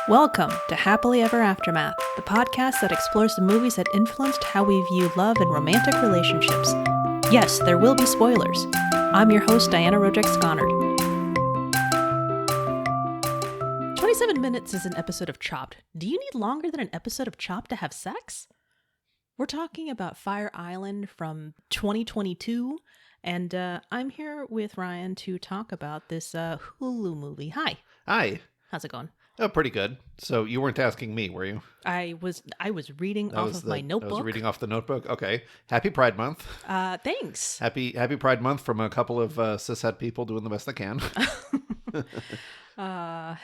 Welcome to Happily Ever Aftermath, the podcast that explores the movies that influenced how we view love and romantic relationships. Yes, there will be spoilers. I'm your host, Diana Roderick Skonnord. 27 minutes is an episode of Chopped. Do you need longer than an episode of Chopped to have sex? We're talking about Fire Island from 2022, and I'm here with Ryan to talk about this Hulu movie. Hi. Hi. How's it going? Oh, pretty good. So you weren't asking me, were you? I was reading off of my notebook. I was reading off the notebook. Okay. Happy Pride Month. Thanks. Happy Pride Month from a couple of cishet people doing the best they can.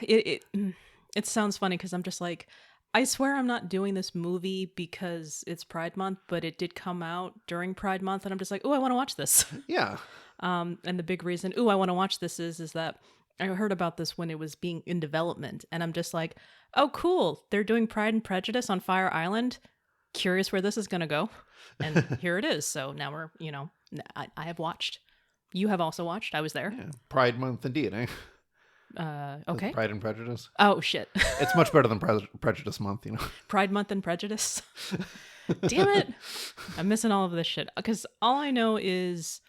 It sounds funny because I'm just like, I swear I'm not doing this movie because it's Pride Month, but it did come out during Pride Month, and I'm just like, oh, I want to watch this. Yeah. And the big reason, I want to watch this is that I heard about this when it was being in development, and I'm just like, oh, cool. They're doing Pride and Prejudice on Fire Island. Curious where this is going to go. And here it is. So now we're, I have watched. You have also watched. I was there. Yeah. Pride Month indeed, eh? Okay. Pride and Prejudice. Oh, shit. It's much better than Prejudice Month, Pride Month and Prejudice. Damn it. I'm missing all of this shit. Because all I know is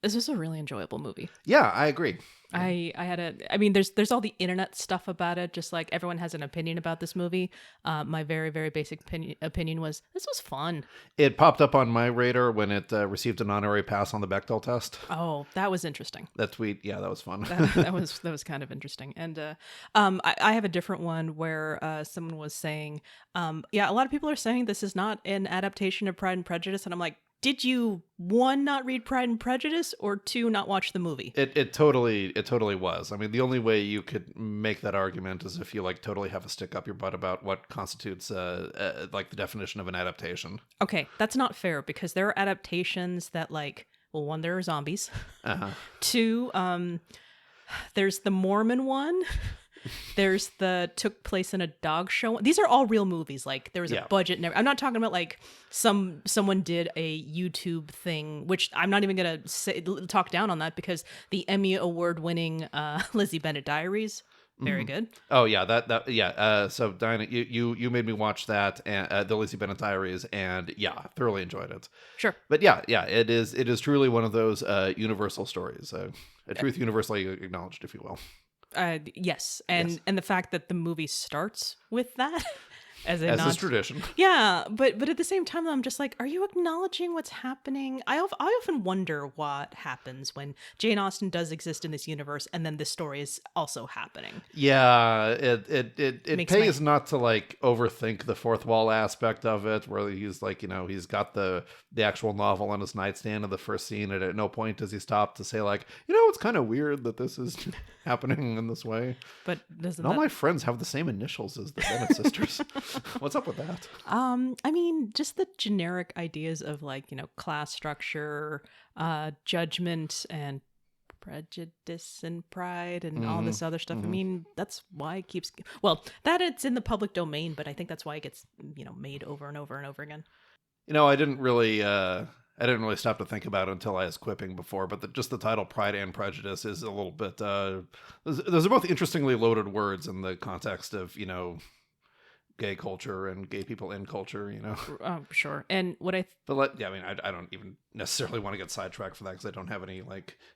this is a really enjoyable movie. Yeah, I agree. There's all the internet stuff about it, just like everyone has an opinion about this movie. My very, very basic opinion was, this was fun. It popped up on my radar when it received an honorary pass on the Bechdel test. Oh, that was interesting. That tweet, yeah, that was fun. that was kind of interesting. And I have a different one where someone was saying, a lot of people are saying this is not an adaptation of Pride and Prejudice, and I'm like, did you, one, not read Pride and Prejudice, or two, not watch the movie? It totally was. I mean, the only way you could make that argument is if you totally have a stick up your butt about what constitutes the definition of an adaptation. Okay, that's not fair, because there are adaptations that one, there are zombies. Uh-huh. Two, there's the Mormon one. There's the took place in a dog show. These are all real movies. There was a budget. I'm not talking about someone did a YouTube thing, which I'm not even gonna talk down on that, because the Emmy award winning Lizzie Bennet Diaries, very good. Oh yeah, so Diana, you made me watch that, and the Lizzie Bennet Diaries, and thoroughly enjoyed it. Sure. But it is truly one of those universal stories, a truth universally acknowledged, if you will. Yes. And the fact that the movie starts with that as is tradition. Yeah, but at the same time, I'm just like, are you acknowledging what's happening? I often wonder what happens when Jane Austen does exist in this universe, and then this story is also happening. Yeah, it pays not to overthink the fourth wall aspect of it, where he's he's got the actual novel on his nightstand in the first scene, and at no point does he stop to say it's kind of weird that this is happening in this way. But all my friends have the same initials as the Bennet sisters. What's up with that? Just the generic ideas of class structure, judgment, and prejudice and pride, and all this other stuff. Mm-hmm. That's why it keeps that it's in the public domain, but I think that's why it gets made over and over and over again. I didn't really stop to think about it until I was quipping before, but just the title Pride and Prejudice is a little bit those are both interestingly loaded words in the context of gay culture and gay people in culture, Sure. And what I don't even necessarily want to get sidetracked for that, because I don't have any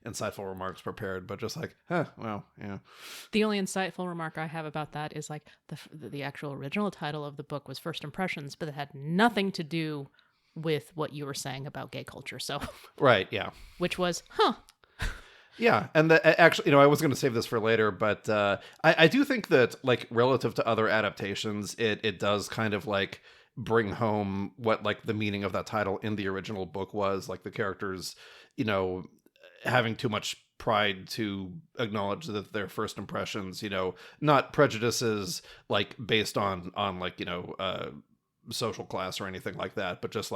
insightful remarks prepared, but just well, yeah. The only insightful remark I have about that is the actual original title of the book was First Impressions, but it had nothing to do with what you were saying about gay culture. So right, yeah. Which was, Yeah, and actually, I was going to save this for later, but I do think that, relative to other adaptations, it does kind of, bring home what, the meaning of that title in the original book was, the characters, having too much pride to acknowledge that their first impressions, not prejudices, based on social class or anything like that, but just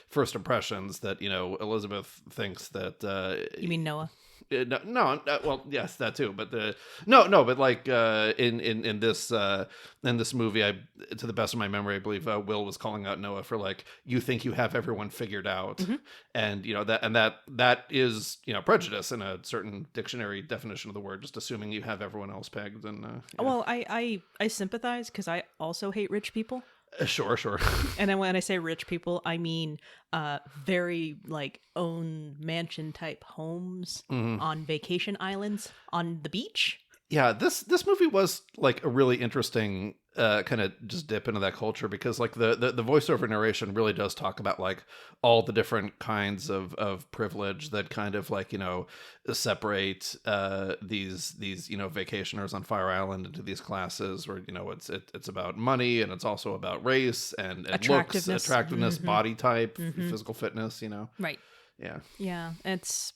first impressions that Elizabeth thinks that you mean Noah? Well, yes, that too. But but like in this movie, to the best of my memory, I believe Will was calling out Noah for like, you think you have everyone figured out, and that is prejudice in a certain dictionary definition of the word, just assuming you have everyone else pegged. And well, I sympathize because I also hate rich people. Sure. And then when I say rich people, I mean very like own mansion type homes on vacation islands on the beach. Yeah, this movie was like a really interesting kind of just dip into that culture, because like the voiceover narration really does talk about like all the different kinds of privilege that kind of like separate these vacationers on Fire Island into these classes where it's about money, and it's also about race and attractiveness, body type, physical fitness, Right. Yeah. It's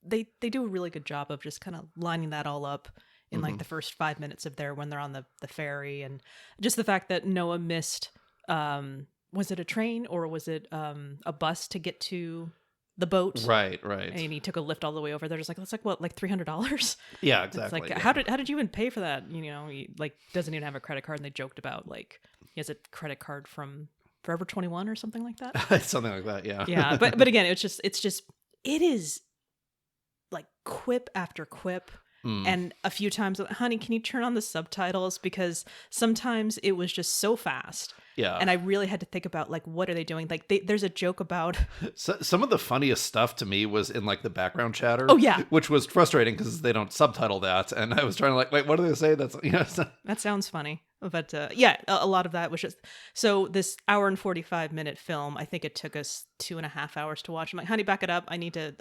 they do a really good job of just kind of lining that all up in like the first 5 minutes of when they're on the ferry, and just the fact that Noah missed was it a train or was it a bus to get to the boat? Right. And he took a lift all the way over there. Just like, it's like what, like $300? Yeah, exactly. It's like, yeah. how did you even pay for that? He like doesn't even have a credit card, and they joked about like he has a credit card from Forever 21 or something like that. Something like that, yeah. Yeah, but again, it is like quip after quip. And a few times, honey, can you turn on the subtitles? Because sometimes it was just so fast. Yeah. And I really had to think about, like, what are they doing? Like, there's a joke about... Some of the funniest stuff to me was in, like, the background chatter. Oh, yeah. Which was frustrating because they don't subtitle that. And I was trying to, like, wait, what do they say? That's, That sounds funny. But, yeah, a lot of that was just... So this hour and 45-minute film, I think it took us 2.5 hours to watch. I'm like, honey, back it up. I need to...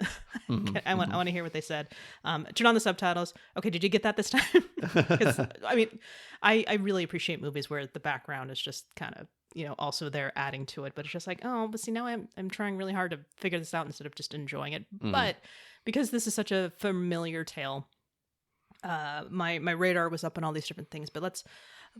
I want to hear what they said. Turn on the subtitles. Okay, did you get that this time? Because, I mean, I really appreciate movies where the background is just kind of, also there adding to it. But it's just like, oh, but see, now I'm trying really hard to figure this out instead of just enjoying it. But because this is such a familiar tale, my radar was up on all these different things. But let's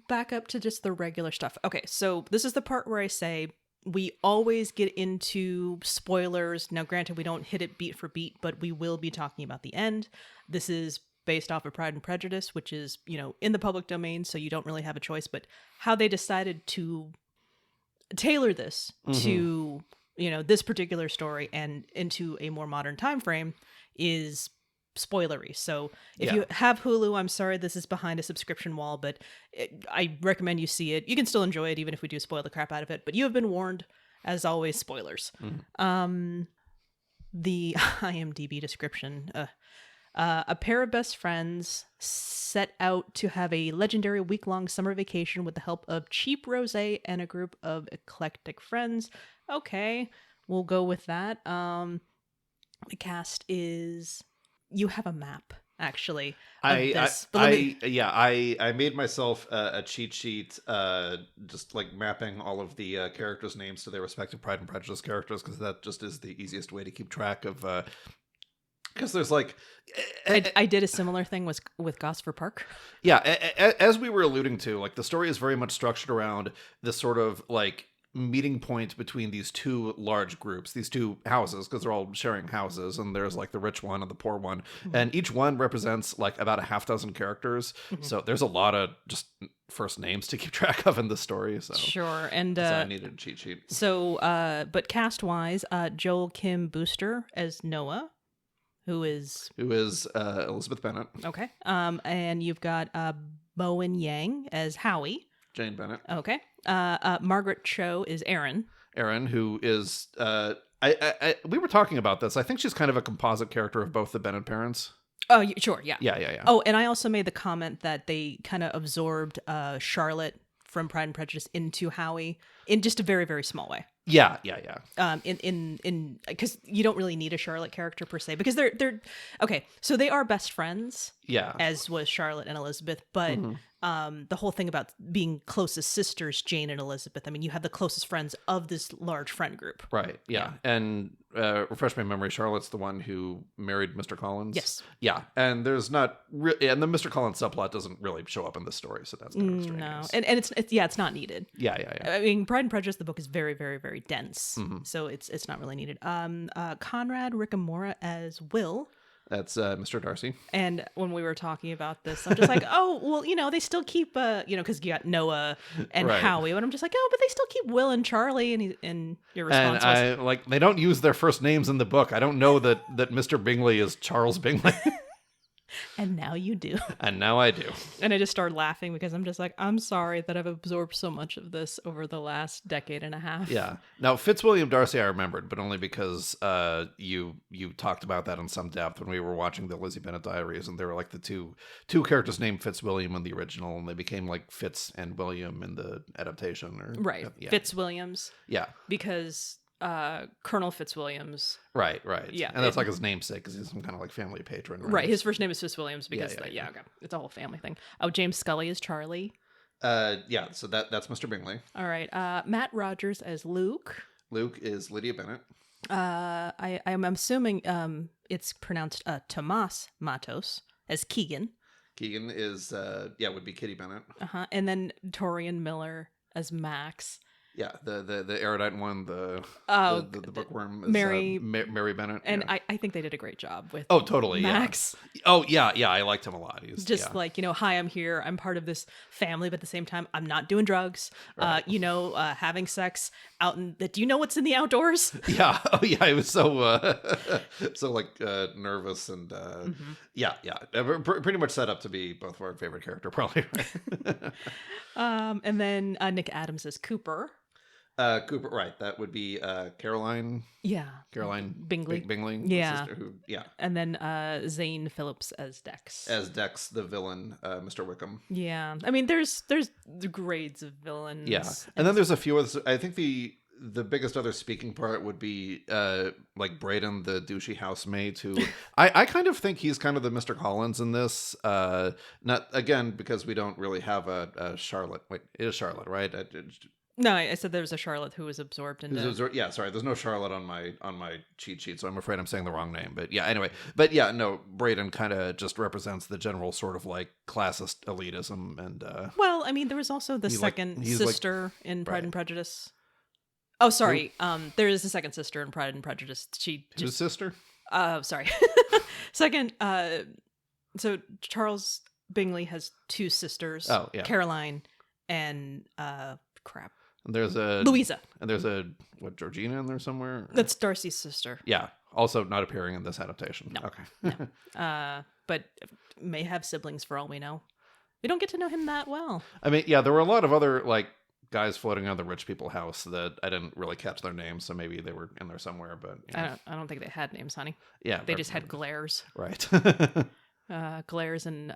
back up to just the regular stuff. Okay, so this is the part where I say we always get into spoilers. Now, granted, we don't hit it beat for beat, but we will be talking about the end. This is based off of Pride and Prejudice, which is, in the public domain, so you don't really have a choice. But how they decided to tailor this to, this particular story and into a more modern time frame is spoilery. So if you have Hulu, I'm sorry, this is behind a subscription wall, but I recommend you see it. You can still enjoy it even if we do spoil the crap out of it, but you have been warned. As always, spoilers. The IMDb description, a pair of best friends set out to have a legendary week-long summer vacation with the help of cheap rosé and a group of eclectic friends. Okay, we'll go with that. The cast is... You have a map, actually. I made myself a cheat sheet, just like mapping all of the characters' names to their respective Pride and Prejudice characters, because that just is the easiest way to keep track of. Because there's like, I did a similar thing with Gosford Park. Yeah, as we were alluding to, like the story is very much structured around this sort of like meeting point between these two large groups, these two houses, because they're all sharing houses, and there's like the rich one and the poor one, and each one represents like about a half dozen characters. So there's a lot of just first names to keep track of in the story. So sure, and I needed a cheat sheet. So, but cast wise, Joel Kim Booster as Noah, who is Elizabeth Bennet. Okay, and you've got Bowen Yang as Howie. Jane Bennett. Okay. Margaret Cho is Erin. Erin, who is we were talking about this. I think she's kind of a composite character of both the Bennett parents. Oh, sure, yeah. Yeah. Oh, and I also made the comment that they kind of absorbed Charlotte from Pride and Prejudice into Howie in just a very, very small way. Yeah. In because you don't really need a Charlotte character per se, because they're okay. So they are best friends. Yeah. As was Charlotte and Elizabeth, but the whole thing about being closest sisters, Jane and Elizabeth. I mean, you have the closest friends of this large friend group. Right. Yeah. And refresh my memory, Charlotte's the one who married Mr. Collins. Yes. Yeah. And there's not really, and the Mr. Collins subplot doesn't really show up in this story, so that's kind of strange. No, and it's not needed. Yeah. I mean, Pride and Prejudice, the book is very, very, very dense, so it's not really needed. Conrad Ricamora as Will. That's Mr. Darcy. And when we were talking about this, I'm just like, oh, well, they still keep, because you got Noah and Howie, but I'm just like, oh, but they still keep Will and Charlie, and your response was... they don't use their first names in the book. I don't know that Mr. Bingley is Charles Bingley. And now you do. And now I do. And I just started laughing because I'm just like, I'm sorry that I've absorbed so much of this over the last decade and a half. Yeah. Now, Fitzwilliam Darcy I remembered, but only because you talked about that in some depth when we were watching the Lizzie Bennet Diaries, and they were like the two characters named Fitzwilliam in the original, and they became like Fitz and William in the adaptation. Right. Yeah. Fitzwilliams. Yeah. Because... Colonel Fitzwilliams. Right. Yeah. And that's like his namesake because he's some kind of like family patron. Right. His first name is Fitzwilliams because, okay. It's a whole family thing. Oh, James Scully is Charlie. Yeah, so that's Mr. Bingley. All right. Matt Rogers as Luke. Luke is Lydia Bennet. I'm assuming it's pronounced Tomas Matos as Keegan. Keegan is, would be Kitty Bennet. And then Torian Miller as Max. Yeah, the erudite one, the bookworm is Mary Bennet. And I think they did a great job with totally, Max. Yeah. Oh, yeah, I liked him a lot. He's just like, hi, I'm here. I'm part of this family, but at the same time, I'm not doing drugs. Right. Having sex out in do you know what's in the outdoors? Yeah. Oh, yeah, I was so nervous and pretty much set up to be both of our favorite character, probably. Right? And then Nick Adams as Cooper. Cooper, right? That would be Caroline. Yeah, Caroline Bingley. Bingley. Yeah, sister and then Zane Phillips as Dex. As Dex, the villain, Mr. Wickham. Yeah, I mean, there's the grades of villains. Yeah, and then there's a few others. I think the biggest other speaking part would be like Brayden, the douchey housemaid, who I kind of think he's kind of the Mr. Collins in this. Not again because we don't really have a Charlotte. Wait, it is Charlotte, right? No, I said there was a Charlotte who was absorbed into... Yeah, sorry. There's no Charlotte on my cheat sheet, so I'm afraid I'm saying the wrong name. But yeah, anyway. But yeah, no, Brayden kind of just represents the general sort of like classist elitism. And well, I mean, there was also the second sister in Pride and Prejudice. Oh, sorry. There is a second sister in Pride and Prejudice. Whose sister? Sorry. Second, so Charles Bingley has two sisters. Oh, yeah. Caroline and crap. There's a Louisa. And there's a Georgina in there somewhere? Or? That's Darcy's sister. Yeah. Also not appearing in this adaptation. No. Okay. No. But may have siblings for all we know. We don't get to know him that well. I mean, yeah, there were a lot of other like guys floating around the rich people house that I didn't really catch their names, so maybe they were in there somewhere, but I don't think they had names, honey. Yeah. They just had glares. Right. Glares and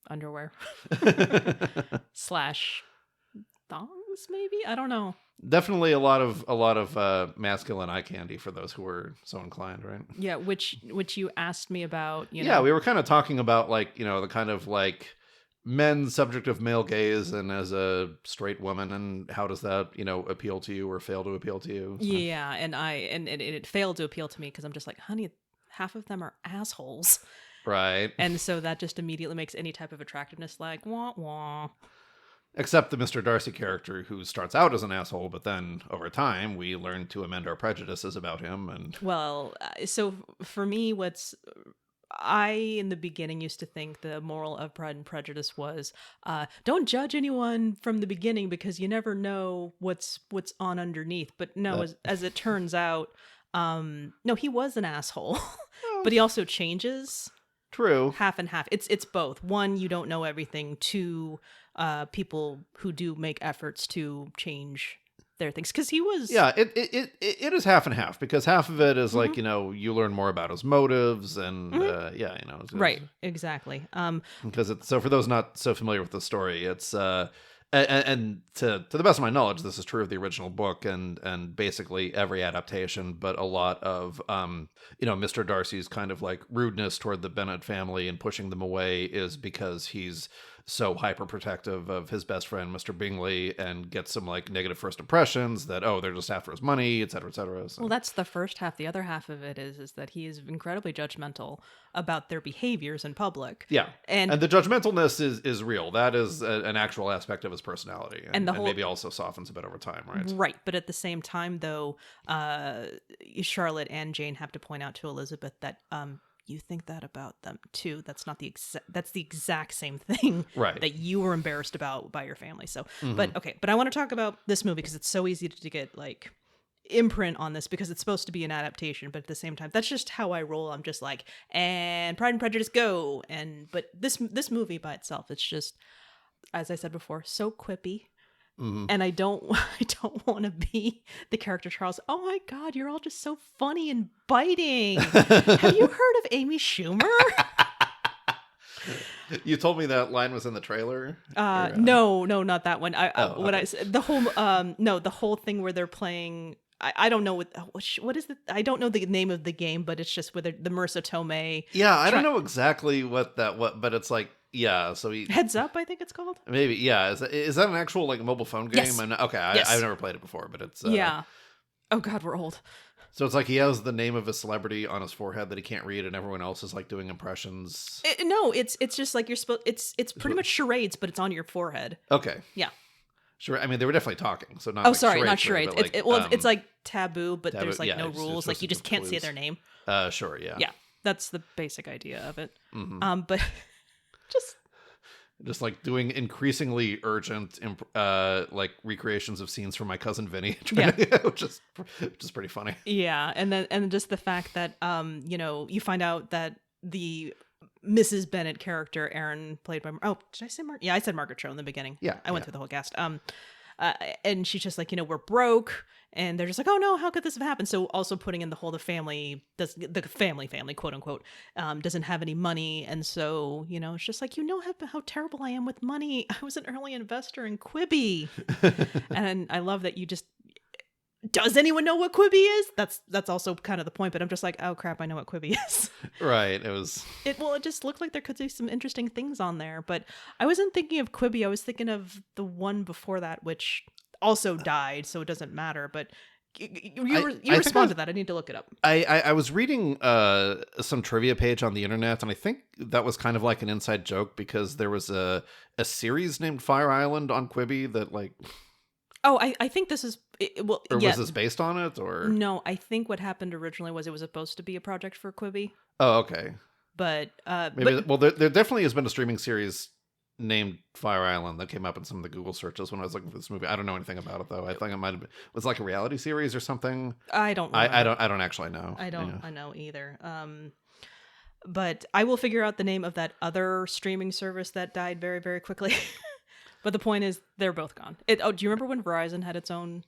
underwear. / thongs, maybe? I don't know. Definitely a lot of masculine eye candy for those who were so inclined, right? Yeah, which you asked me about, Yeah, we were kind of talking about like, the kind of like men subject of male gaze and as a straight woman, and how does that, appeal to you or fail to appeal to you? So. Yeah, and it failed to appeal to me because I'm just like, honey, half of them are assholes. Right. And so that just immediately makes any type of attractiveness like wah wah. Except the Mr. Darcy character, who starts out as an asshole, but then over time we learn to amend our prejudices about him. And well, so for me, I in the beginning used to think the moral of Pride and Prejudice was don't judge anyone from the beginning because you never know what's on underneath. But no, as it turns out, no, he was an asshole, but he also changes. True. Half and half. It's both. One, you don't know everything. Two, people who do make efforts to change their things. Because he was... Yeah, it is half and half. Because half of it is like, you learn more about his motives and, right, exactly. Because so for those not so familiar with the story, it's... And to the best of my knowledge, this is true of the original book and basically every adaptation, but a lot of, Mr. Darcy's kind of like rudeness toward the Bennet family and pushing them away is because he's so hyper protective of his best friend, Mr. Bingley, and gets some like negative first impressions that, they're just after his money, et cetera, et cetera. So. Well, that's the first half. The other half of it is that he is incredibly judgmental about their behaviors in public. Yeah. And the judgmentalness is real. That is an actual aspect of his personality. And maybe also softens a bit over time, right? Right. But at the same time, though, Charlotte and Jane have to point out to Elizabeth that you think that about them too. That's not that's the exact same thing right. that you were embarrassed about by your family. So, Mm-hmm. but I want to talk about this movie because it's so easy to get like imprint on this because it's supposed to be an adaptation, but at the same time, that's just how I roll. I'm just like, and Pride and Prejudice go. But this movie by itself, it's just, as I said before, so quippy. Mm-hmm. And I don't want to be the character Charles. Oh my God, you're all just so funny and biting. Have you heard of Amy Schumer? You told me that line was in the trailer. No, not that one. Okay. I said the whole thing where they're playing. I don't know what is it. I don't know the name of the game, but it's just with the Marissa Tomei. Yeah, I don't know exactly what, but it's like. Yeah, so Heads Up, I think it's called. Maybe, yeah. Is that an actual like mobile phone game? Yes. Yes. I've never played it before, but it's yeah. Oh God, we're old. So it's like he has the name of a celebrity on his forehead that he can't read, and everyone else is like doing impressions. No, it's just like you're supposed. It's pretty much charades, but it's on your forehead. Okay. Yeah. Sure. I mean, they were definitely talking, so not. Oh, like sorry, charades, not charades. Like, it's like taboo, but taboo, there's like no it's rules. Like you just can't say their name. Sure. Yeah. Yeah, that's the basic idea of it. Mm-hmm. But just like doing increasingly urgent like recreations of scenes from My Cousin Vinny, which is pretty funny. Yeah, and just the fact that you find out that the Mrs. Bennett character, Erin, played by did I say Yeah, I said Margaret Cho in the beginning. Yeah, I went through the whole cast. And she's just like, we're broke, and they're just like, oh no, how could this have happened? So also putting in the whole the family quote unquote doesn't have any money, and so it's just like how terrible I am with money. I was an early investor in Quibi, and I love that you just. Does anyone know what Quibi is? That's also kind of the point, but I'm just like, oh crap, I know what Quibi is. Right. It just looked like there could be some interesting things on there, but I wasn't thinking of Quibi. I was thinking of the one before that, which also died, so it doesn't matter. But you respond to that. I need to look it up. I was reading some trivia page on the internet, and I think that was kind of like an inside joke because there was a series named Fire Island on Quibi that like. Oh, I think this is was this based on it or no? I think what happened originally was it was supposed to be a project for Quibi. Oh, okay. But maybe there definitely has been a streaming series named Fire Island that came up in some of the Google searches when I was looking for this movie. I don't know anything about it though. I think it might have been was like a reality series or something. I don't. I don't actually know. I don't. I know either. But I will figure out the name of that other streaming service that died very, very quickly. But the point is, they're both gone. Do you remember when Verizon had its own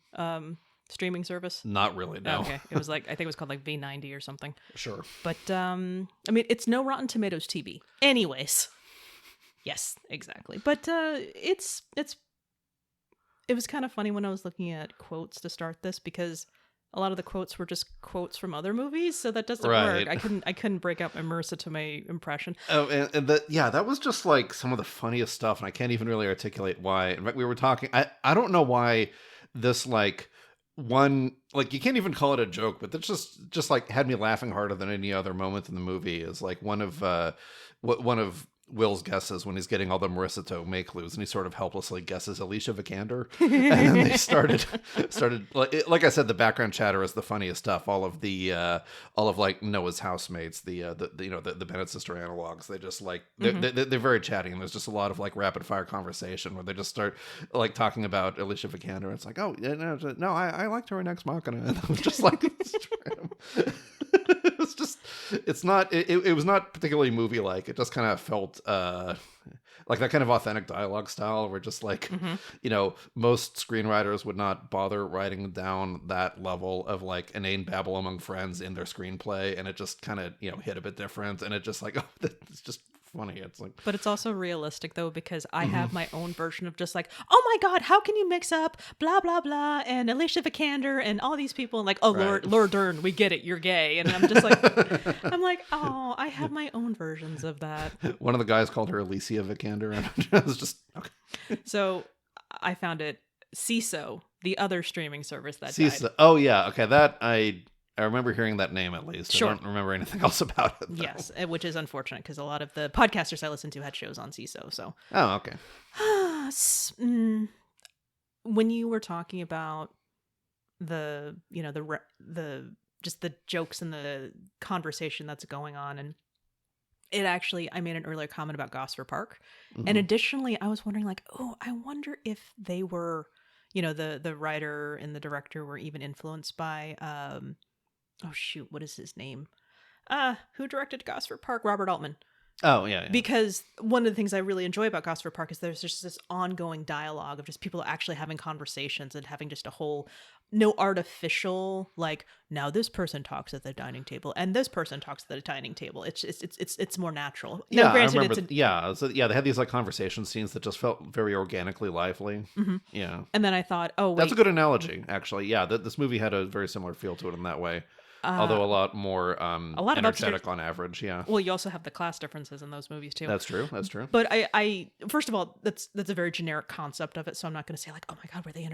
streaming service? Not really, no. Okay, it was like I think it was called like V90 or something. Sure. But I mean, it's no Rotten Tomatoes TV. Anyways, yes, exactly. But it was kind of funny when I was looking at quotes to start this because a lot of the quotes were just quotes from other movies, so that doesn't work. I couldn't break out my Marissa Tomei impression. Oh, and that was just like some of the funniest stuff, and I can't even really articulate why. In fact, we were talking. I don't know why this like one like you can't even call it a joke, but that's just like had me laughing harder than any other moment in the movie. Is like one of Will's guesses when he's getting all the Marissa Tomei clues, and he sort of helplessly guesses Alicia Vikander, and then they started like I said, the background chatter is the funniest stuff. All of like Noah's housemates, the Bennett sister analogs, they just like they're very chatty, and there's just a lot of like rapid fire conversation where they just start like talking about Alicia Vikander. It's like, oh no, I liked her in Ex Machina, and I was just like. It was not particularly movie like. It just kind of felt like that kind of authentic dialogue style where just like most screenwriters would not bother writing down that level of like inane babble among friends in their screenplay, and it just kind of hit a bit different, and it just like it's just funny. It's like, but it's also realistic though, because I have my own version of just like, oh my god, how can you mix up blah blah blah and Alicia Vikander and all these people, and like, oh right. Laura Dern, we get it, you're gay, and I'm just like oh, I have my own versions of that. One of the guys called her Alicia Vikander, and I was just okay. So I found it. CISO, the other streaming service that CISO. died. Oh yeah, okay, that I remember hearing that name at least. Sure. I don't remember anything else about it, though. Yes, which is unfortunate because a lot of the podcasters I listen to had shows on CISO. So. Oh, okay. When you were talking about the just the jokes and the conversation that's going on, and it actually, I made an earlier comment about Gosford Park. Mm-hmm. And additionally, I was wondering like, oh, I wonder if they were, the writer and the director were even influenced by, oh shoot, what is his name? Who directed Gosford Park? Robert Altman. Oh, yeah. Because one of the things I really enjoy about Gosford Park is there's just this ongoing dialogue of just people actually having conversations and having just a whole, no artificial, like, now this person talks at the dining table and this person talks at the dining table. It's more natural. Yeah, now, granted, I remember. So they had these like conversation scenes that just felt very organically lively. Mm-hmm. Yeah. And then I thought, oh, wait. That's a good analogy, actually. Yeah, this movie had a very similar feel to it in that way. Although a lot more energetic on average, yeah. Well, you also have the class differences in those movies too. That's true. But I first of all, that's a very generic concept of it, so I'm not going to say like, oh my god, were they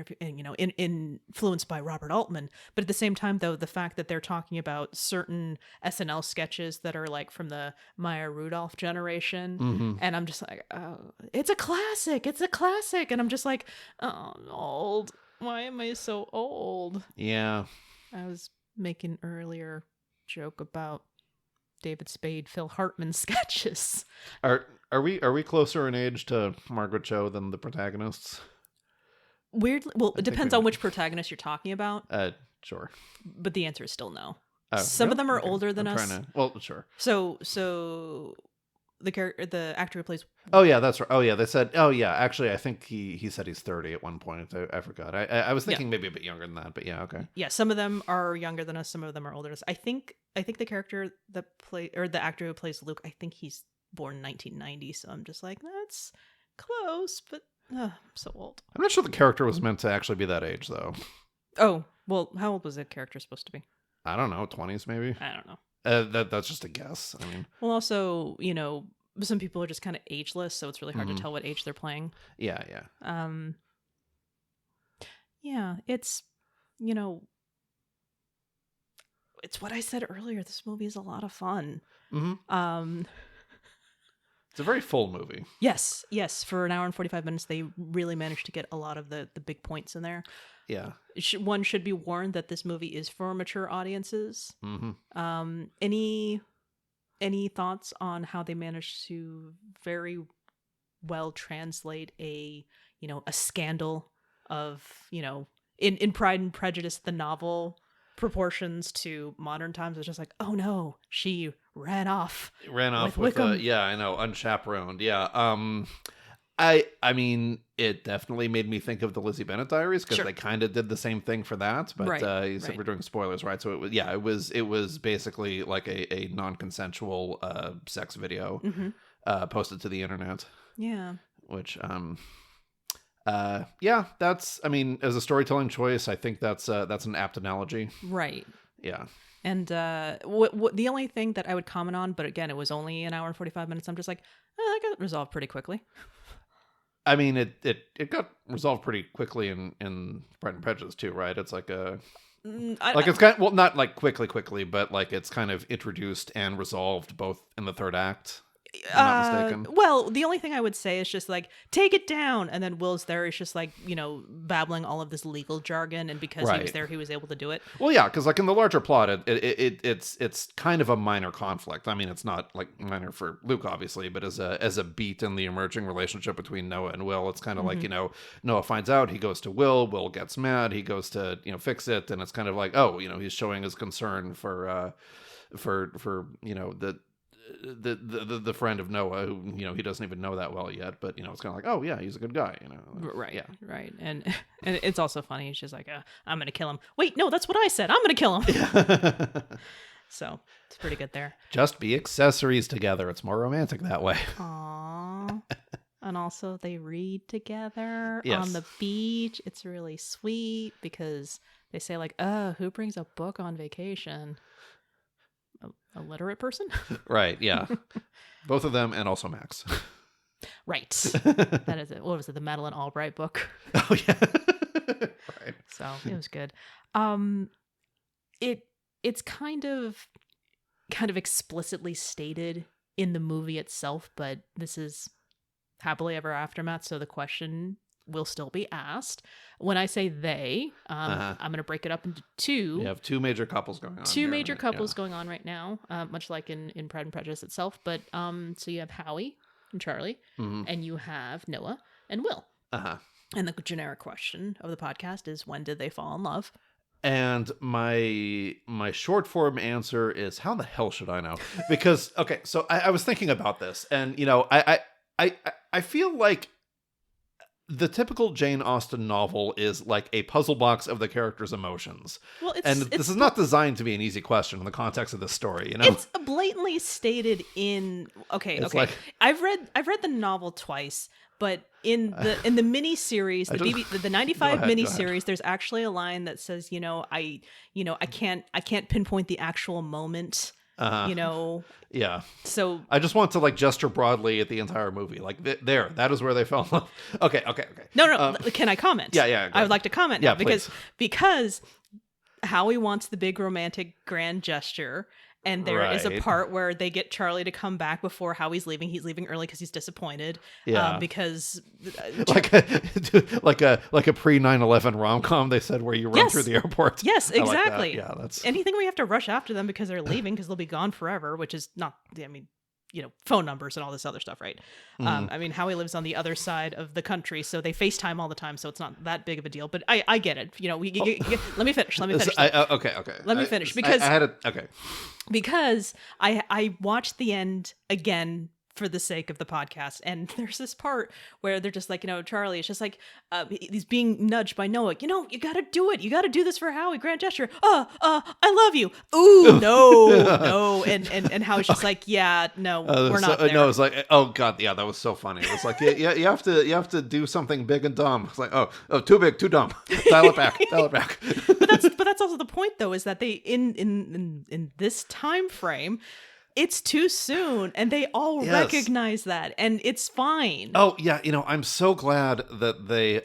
influenced by Robert Altman? But at the same time, though, the fact that they're talking about certain SNL sketches that are like from the Maya Rudolph generation, mm-hmm. and I'm just like, oh, it's a classic, and I'm just like, oh, I'm old. Why am I so old? Yeah, I was making earlier joke about David Spade, Phil Hartman sketches. Are we closer in age to Margaret Cho than the protagonists? Weirdly, well, it depends on which protagonist you're talking about. Sure. But the answer is still no. Oh, Some really? of them are older than us. Well, sure. So the actor who plays. Oh yeah, that's right. Oh yeah, they said. Oh yeah, actually, I think he said he's 30 at one point. I forgot. I was thinking maybe a bit younger than that, but yeah, okay. Yeah, some of them are younger than us. Some of them are older than us. I think the character that the actor who plays Luke, I think he's born in 1990. So I'm just like, that's close, but I'm so old. I'm not sure the character was meant to actually be that age, though. Oh well, how old was the character supposed to be? I don't know, 20s maybe. I don't know. That's just a guess. I mean, well, also, some people are just kind of ageless, so it's really hard to tell what age they're playing. Yeah. Yeah, it's, it's what I said earlier. This movie is a lot of fun. Mm-hmm. It's a very full movie. Yes. For an hour and 45 minutes, they really managed to get a lot of the big points in there. Yeah. One should be warned that this movie is for mature audiences. Mm-hmm. Any thoughts on how they managed to very well translate a scandal of, in Pride and Prejudice, the novel proportions to modern times? It's just like, oh no, she ran off with yeah, I know, unchaperoned. Yeah. I mean, it definitely made me think of the Lizzie Bennet Diaries, because they kind of did the same thing for that. But you said we're doing spoilers, right? So it was basically like a non-consensual sex video posted to the internet. Yeah. Which that's, I mean, as a storytelling choice, I think that's an apt analogy. Right. Yeah. And what the only thing that I would comment on, but again, it was only an hour and 45 minutes. I'm just like, that got resolved pretty quickly. I mean, it got resolved pretty quickly in Pride and Prejudice too, right? It's like it's kind of, well, not like quickly, but like it's kind of introduced and resolved both in the third act. If I'm not mistaken. Well, the only thing I would say is just like, take it down, and then Will's there is just like, babbling all of this legal jargon, and because he was there, he was able to do it. Well, yeah, because like in the larger plot, it's kind of a minor conflict. I mean, it's not like minor for Luke, obviously, but as a beat in the emerging relationship between Noah and Will, it's kind of like, Noah finds out, he goes to Will gets mad, he goes to fix it, and it's kind of like, oh, he's showing his concern for the friend of Noah, who he doesn't even know that well yet, but it's kind of like, oh yeah, he's a good guy, right, and it's also funny. He's just like, I'm gonna kill him. Wait, no, that's what I said. I'm gonna kill him. So it's pretty good there. Just be accessories together. It's more romantic that way. Aww. And also they read together on the beach. It's really sweet because they say like, who brings a book on vacation? A literate person? Right, yeah. Both of them, and also Max. Right. That is it. What was it? The Madeleine Albright book? Oh, yeah. Right. So it was good. It's kind of explicitly stated in the movie itself, but this is happily ever aftermath. So the question will still be asked. When I say they, I'm going to break it up into two. You have two major couples going on. Two major couples going on right now, much like in Pride and Prejudice itself. But so you have Howie and Charlie, and you have Noah and Will. And the generic question of the podcast is, when did they fall in love? And my short form answer is, how the hell should I know? Because okay, so I was thinking about this, and I feel like the typical Jane Austen novel is like a puzzle box of the character's emotions. Well, this is not designed to be an easy question in the context of this story. It's blatantly stated in. Okay. Like, I've read the novel twice, but in the mini series, the 95 mini series, there's actually a line that says, I can't pinpoint the actual moment. Yeah. So I just want to like gesture broadly at the entire movie. Like that is where they fell in love. Okay. No. Can I comment? Yeah. I would like to comment now because Howie wants the big romantic grand gesture. And there is a part where they get Charlie to come back before Howie's leaving. He's leaving early because he's disappointed. Yeah. Because like a pre 9/11 rom-com, they said, where you run through the airport. Yes, exactly. Yeah, that's anything where you have to rush after them because they're leaving because they'll be gone forever, which is not. I mean, phone numbers and all this other stuff, right? I mean, Howie lives on the other side of the country, so they FaceTime all the time, so it's not that big of a deal. But I get it. Let me finish. Okay. Let me finish because I had it. Okay. Because I watched the end again for the sake of the podcast, and there's this part where they're just like, Charlie is just like, he's being nudged by Noah. You gotta do it. You gotta do this for Howie. Grand gesture. I love you. Ooh, no. And Howie's just like, yeah, no, we're not there. No, it's like, oh god, yeah, that was so funny. It's like, yeah, you have to do something big and dumb. It's like, oh, too big, too dumb. Dial it back. But that's also the point, though, is that they in this time frame, it's too soon, and they all recognize that, and it's fine. Oh yeah, I'm so glad that they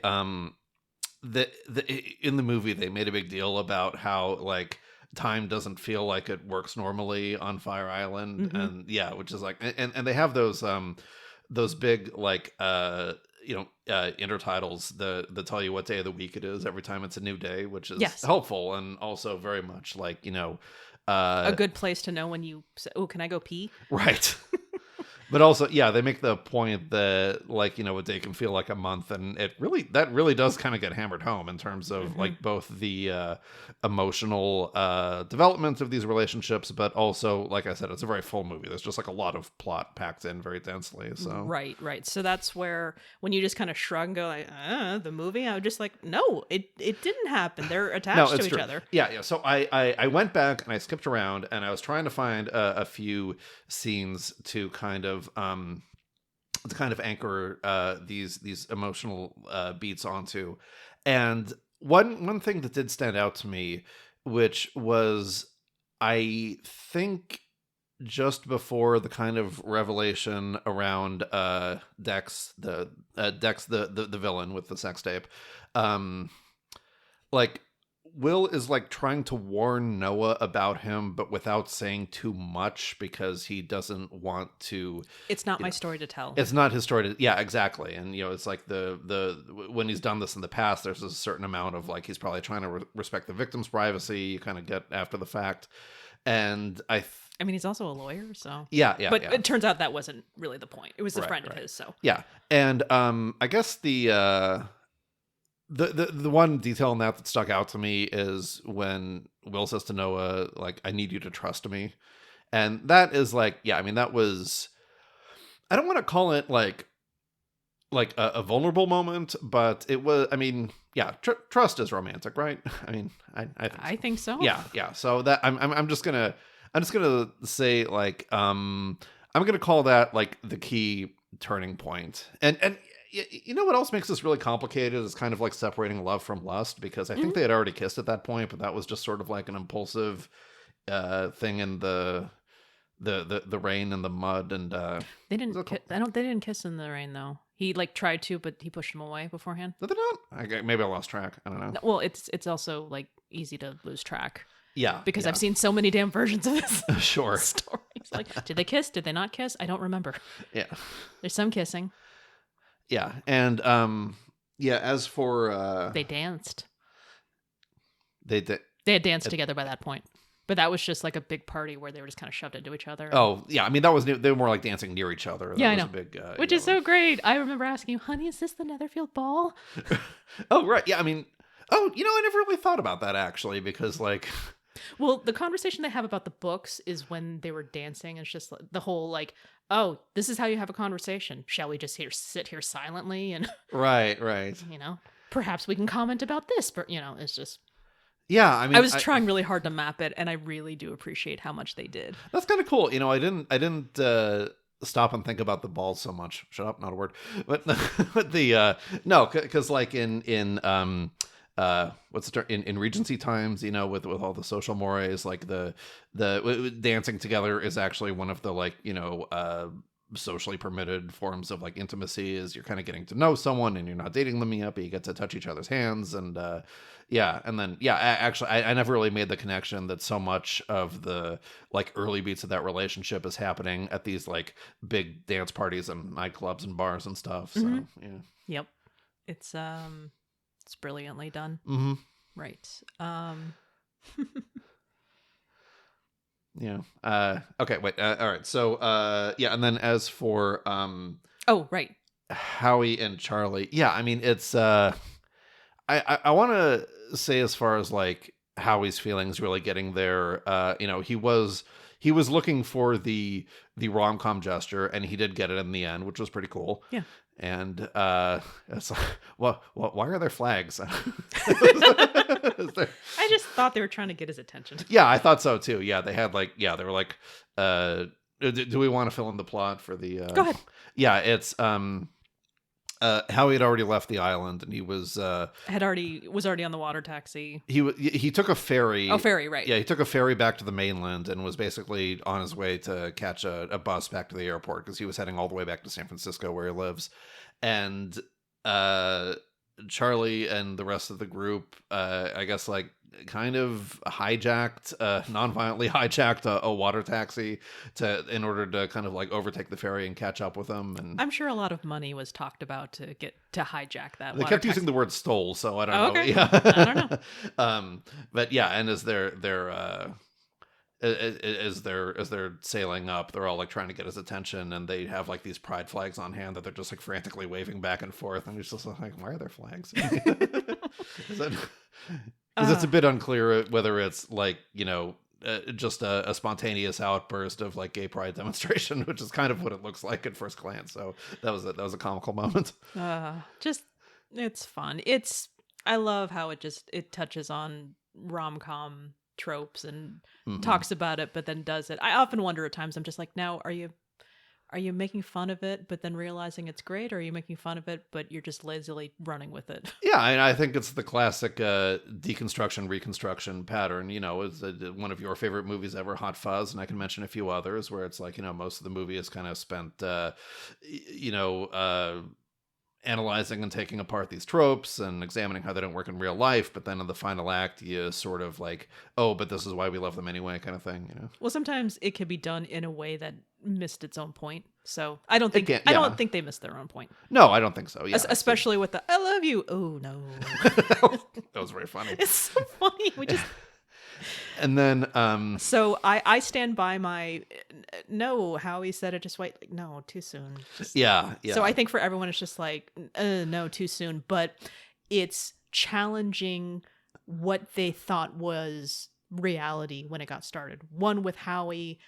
in the movie they made a big deal about how like time doesn't feel like it works normally on Fire Island, and which is like, and they have those big like intertitles that tell you what day of the week it is every time it's a new day, which is helpful and also very much like a good place to know when you say, oh, can I go pee? Right. But also, they make the point that like, a day can feel like a month, and that really does kind of get hammered home in terms of like both the emotional development of these relationships, but also, like I said, it's a very full movie. There's just like a lot of plot packed in very densely. So right. So that's where when you just kind of shrug and go like, the movie, I would just like, no, it didn't happen. They're attached to each other. Yeah. So I went back and I skipped around and I was trying to find a few scenes to kind of anchor these emotional beats onto, and one thing that did stand out to me, which was, I think, just before the kind of revelation around Dex the villain with the sex tape, like Will is like trying to warn Noah about him, but without saying too much because he doesn't want to. It's not my story to tell. It's not his story to. Yeah, exactly. And it's like the when he's done this in the past, there's a certain amount of like he's probably trying to respect the victim's privacy. You kind of get after the fact, and I mean, he's also a lawyer, so yeah. But it turns out that wasn't really the point. It was a friend of his, so yeah. And I guess the one detail in that stuck out to me is when Will says to Noah, like, I need you to trust me. And that is like, I mean, that was, I don't want to call it like a vulnerable moment, but it was, I mean, trust is romantic, right? I mean, I think so. Yeah. So that I'm just gonna say like, I'm gonna call that like the key turning point. And you know what else makes this really complicated is kind of like separating love from lust, because I think they had already kissed at that point, but that was just sort of like an impulsive thing in the rain and the mud, and they didn't. They didn't kiss in the rain though. He like tried to, but he pushed him away beforehand. Did they not? Maybe I lost track. I don't know. Well, it's also like easy to lose track. Yeah, because I've seen so many damn versions of this. Sure. Stories. Like, did they kiss? Did they not kiss? I don't remember. Yeah. There's some kissing. Yeah, and Yeah, as for they danced. They had danced together by that point. But that was just like a big party where they were just kind of shoved into each other. Oh, yeah. I mean, that was they were more like dancing near each other. Yeah, that I was know. A big, which is so great. I remember asking you, honey, is this the Netherfield Ball? Oh, right. Yeah, I mean, I never really thought about that, actually, because, like... Well, the conversation they have about the books is when they were dancing. It's just the whole, like, oh, this is how you have a conversation. Shall we just sit here silently? And Right. Perhaps we can comment about this. But, it's just... Yeah, I mean, I was trying really hard to map it, and I really do appreciate how much they did. That's kind of cool. I didn't stop and think about the balls so much. Shut up, not a word. But no, because like in what's the term in Regency times, with all the social mores, like the dancing together is actually one of the socially permitted forms of like intimacy. Is you're kind of getting to know someone and you're not dating them yet, but you get to touch each other's hands and actually I never really made the connection that so much of the like early beats of that relationship is happening at these like big dance parties and nightclubs and bars and stuff. So yeah. Yep. It's brilliantly done. Mm-hmm. Right. Yeah. Okay, wait. All right. So and then as for oh, right. Howie and Charlie. Yeah, I mean it's I want to say as far as like Howie's feelings really getting there, he was looking for the rom-com gesture, and he did get it in the end, which was pretty cool. Yeah. And it's like, well, why are there flags? I just thought they were trying to get his attention. Yeah, I thought so too. Yeah, they had they were like, do we want to fill in the plot for the? Go ahead. Yeah, it's Howie had already left the island, and he was already on the water taxi. He took a ferry. Oh, ferry, right? Yeah, he took a ferry back to the mainland and was basically on his way to catch a bus back to the airport because he was heading all the way back to San Francisco where he lives. And Charlie and the rest of the group, I guess, like kind of non-violently hijacked a water taxi in order to kind of like overtake the ferry and catch up with them. And I'm sure a lot of money was talked about to hijack that. They kept using the word stole, so I don't know. Okay. Yeah. I don't know. But yeah, and as they're sailing up, they're all like trying to get his attention, and they have like these pride flags on hand that they're just like frantically waving back and forth, and he's just like, why are there flags? Because it's a bit unclear whether it's like just a spontaneous outburst of like gay pride demonstration, which is kind of what it looks like at first glance. So that was a comical moment. It's fun. I love how it touches on rom-com tropes and talks about it, but then does it. I often wonder at times, I'm just like, now are you making fun of it but then realizing it's great, or are you making fun of it but you're just lazily running with it? Yeah, and I think it's the classic deconstruction reconstruction pattern. Is one of your favorite movies ever, Hot Fuzz, and I can mention a few others where it's like most of the movie is kind of spent analyzing and taking apart these tropes and examining how they don't work in real life, but then in the final act you sort of like, oh, but this is why we love them anyway, kind of thing. Well, sometimes it could be done in a way that missed its own point, so I don't think I don't think they missed their own point. No, I don't think so. Yeah, especially with the "I love you." Oh no, that was very funny. It's so funny. We just and then so I stand by my no. Howie said it. Just wait. Like, no, too soon. Yeah. So I think for everyone it's just like no, too soon. But it's challenging what they thought was reality when it got started. One with Howie.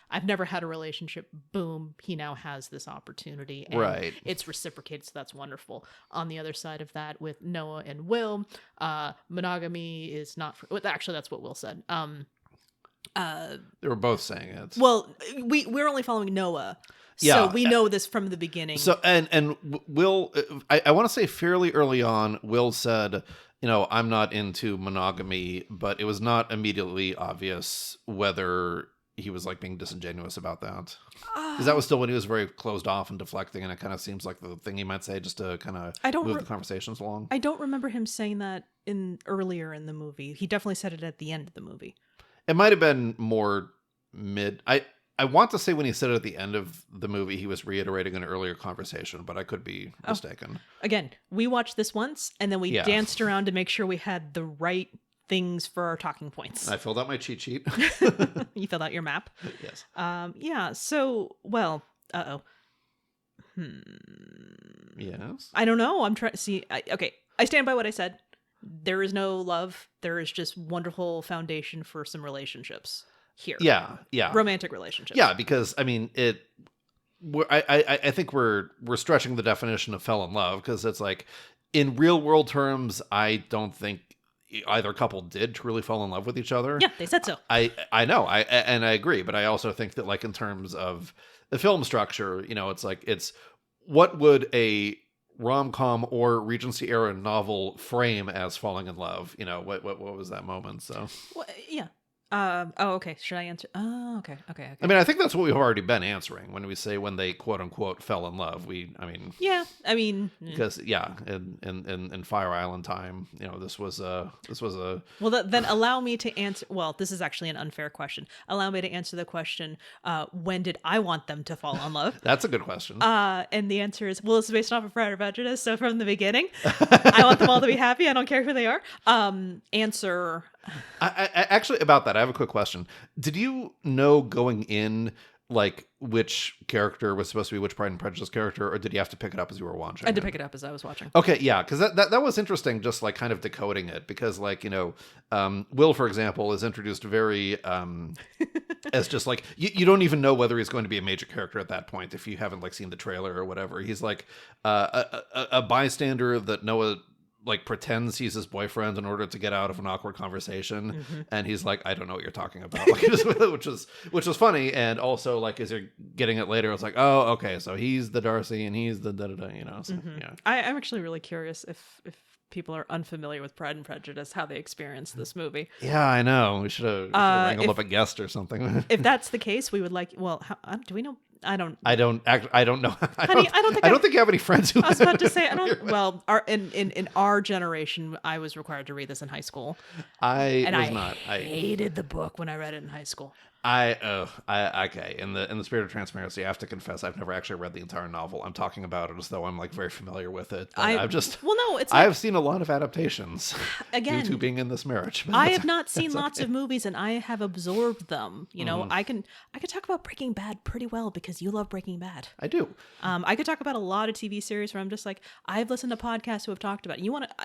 I've never had a relationship. Boom, he now has this opportunity. And right. It's reciprocated, so that's wonderful. On the other side of that, with Noah and Will, monogamy is not... actually, that's what Will said. They were both saying it. Well, we're only following Noah. Yeah. So we know this from the beginning. So, and Will... I want to say fairly early on, Will said... I'm not into monogamy, but it was not immediately obvious whether he was like being disingenuous about that. Because that was still when he was very closed off and deflecting, and it kind of seems like the thing he might say just to kind of move the conversations along. I don't remember him saying that earlier in the movie. He definitely said it at the end of the movie. It might have been more mid. I want to say when he said it at the end of the movie, he was reiterating an earlier conversation, but I could be mistaken. Again, we watched this once, and then we danced around to make sure we had the right things for our talking points. I filled out my cheat sheet. You filled out your map? Yes. Yeah, so, well, Yes. I don't know. I'm trying to see. Okay, I stand by what I said. There is no love. There is just wonderful foundation for some relationships here. Yeah. Romantic relationships. Yeah, because, I mean, I think we're stretching the definition of fell in love, because it's like, in real world terms, I don't think either couple did truly fall in love with each other. Yeah, they said so. I know, and I agree, but I also think that, like, in terms of the film structure, it's what would a rom-com or Regency era novel frame as falling in love? What was that moment? So, well, yeah. Okay. Should I answer? Oh, okay. I mean, I think that's what we've already been answering when we say when they quote unquote fell in love. Because in Fire Island time, this was a. Well, then allow me to answer. Well, this is actually an unfair question. Allow me to answer the question. When did I want them to fall in love? That's a good question. And the answer is, well, it's based off of Pride and Prejudice. So from the beginning, I want them all to be happy. I don't care who they are. Answer. I actually, about that, I have a quick question. Did you know going in, like, which character was supposed to be which Pride and Prejudice character, or did you have to pick it up as you were watching? I had to pick it up as I was watching. Okay, yeah, because that was interesting, just like kind of decoding it, because, like, Will, for example, is introduced very as just like you don't even know whether he's going to be a major character at that point if you haven't, like, seen the trailer or whatever. He's like a bystander that Noah, like, pretends he's his boyfriend in order to get out of an awkward conversation, and he's like, I don't know what you're talking about, like, which was funny, and also, like, as you're getting it later, it's like, oh, okay, so he's the Darcy and he's the da-da-da, so, yeah. I'm actually really curious if people are unfamiliar with Pride and Prejudice, how they experience this movie. Yeah, I know. We should have wrangled up a guest or something. If that's the case, we would like. Well, do we know? I don't know. Honey, I don't think you have any friends who. I was about to say, I don't. Well, in our generation, I was required to read this in high school. I hated the book when I read it in high school. Okay. In the spirit of transparency, I have to confess I've never actually read the entire novel. I'm talking about it as though I'm, like, very familiar with it. I have seen a lot of adaptations again due to being in this marriage. I have not seen lots of movies, and I have absorbed them. I could talk about Breaking Bad pretty well because you love Breaking Bad. I do. I could talk about a lot of TV series where I'm just like, I've listened to podcasts who have talked about it. You want to?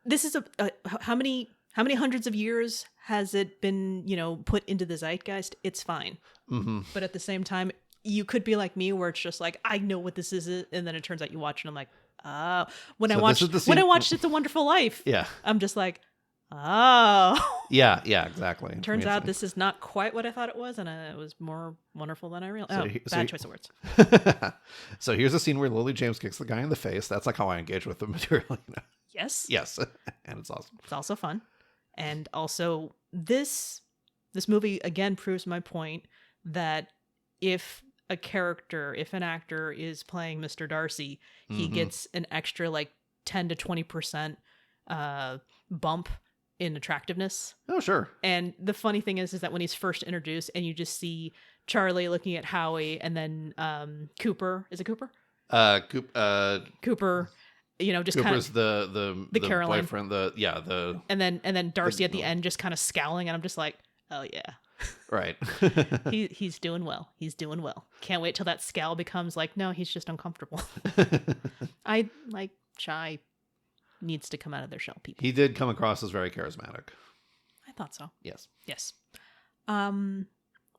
This is how many hundreds of years has it been, put into the zeitgeist? It's fine. Mm-hmm. But at the same time, you could be like me, where it's just like, I know what this is, and then it turns out you watch it, and I'm like, oh. When I watched It's a Wonderful Life, yeah, I'm just like, oh. Yeah, exactly. Turns out this is not quite what I thought it was, and it was more wonderful than I realized. Bad choice of words. So here's a scene where Lily James kicks the guy in the face. That's like how I engage with the material. Yes. And it's awesome. It's also fun. And also, this movie, again, proves my point that if an actor is playing Mr. Darcy, he gets an extra, like, 10 to 20% bump in attractiveness. Oh, sure. And the funny thing is that when he's first introduced and you just see Charlie looking at Howie, and then Cooper. Is it Cooper? Cooper. Just Cooper's kind of the Caroline boyfriend, and then Darcy at the end just kind of scowling, and I'm just like, oh yeah, right. he's doing well. He's doing well. Can't wait till that scowl becomes like, no, he's just uncomfortable. I like shy needs to come out of their shell. People. He did come across as very charismatic. I thought so. Yes.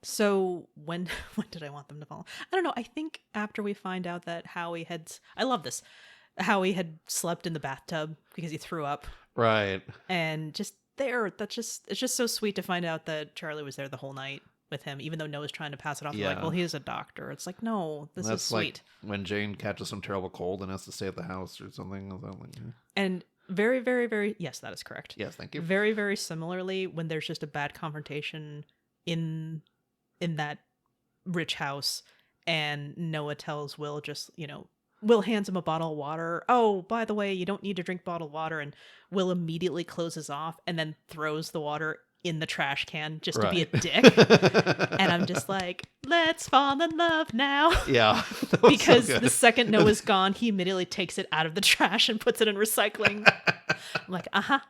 So when did I want them to fall? I don't know. I think after we find out that Howie I love this. Howie had slept in the bathtub because he threw up. Right. And just there, it's just so sweet to find out that Charlie was there the whole night with him, even though Noah's trying to pass it off. Yeah. Like, well, he's a doctor. It's like, no, this is sweet. Like when Jane catches some terrible cold and has to stay at the house or something. And very, very, very, yes, that is correct. Yes, thank you. Very, very similarly, when there's just a bad confrontation in that rich house, and Noah tells Will Will hands him a bottle of water. Oh, by the way, you don't need to drink bottled water. And Will immediately closes off and then throws the water in the trash can just to be a dick. And I'm just like, let's fall in love now. Yeah. Because the second Noah's gone, he immediately takes it out of the trash and puts it in recycling. I'm like, uh-huh.